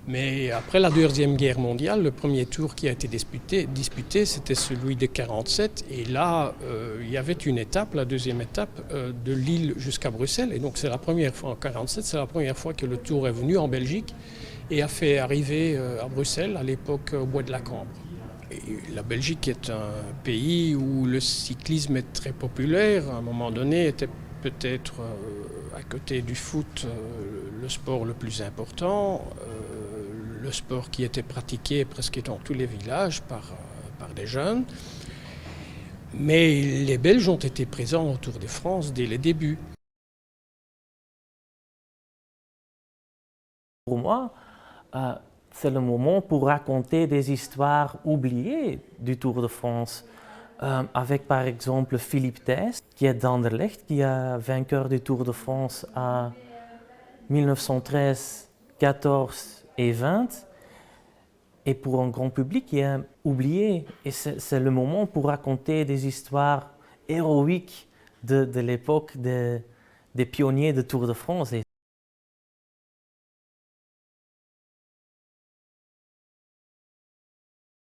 Mais après la Deuxième Guerre mondiale, le premier tour qui a été disputé c'était celui de 47. Et là, il y avait une étape, la deuxième étape, de Lille jusqu'à Bruxelles. Et donc c'est la première fois en 47, c'est la première fois que le tour est venu en Belgique et a fait arriver à Bruxelles, à l'époque au Bois de la Cambre. Et la Belgique est un pays où le cyclisme est très populaire. À un moment donné, était peut-être à côté du foot le sport le plus important, le sport qui était pratiqué presque dans tous les villages par des jeunes. Mais les Belges ont été présents au Tour de France dès les débuts. Pour moi, c'est le moment pour raconter des histoires oubliées du Tour de France. Avec par exemple Philippe Thys, qui est d'Anderlecht, qui est vainqueur du Tour de France à 1913, 14 et 20. Et pour un grand public qui est oublié. Et c'est le moment pour raconter des histoires héroïques de l'époque des pionniers du Tour de France. Et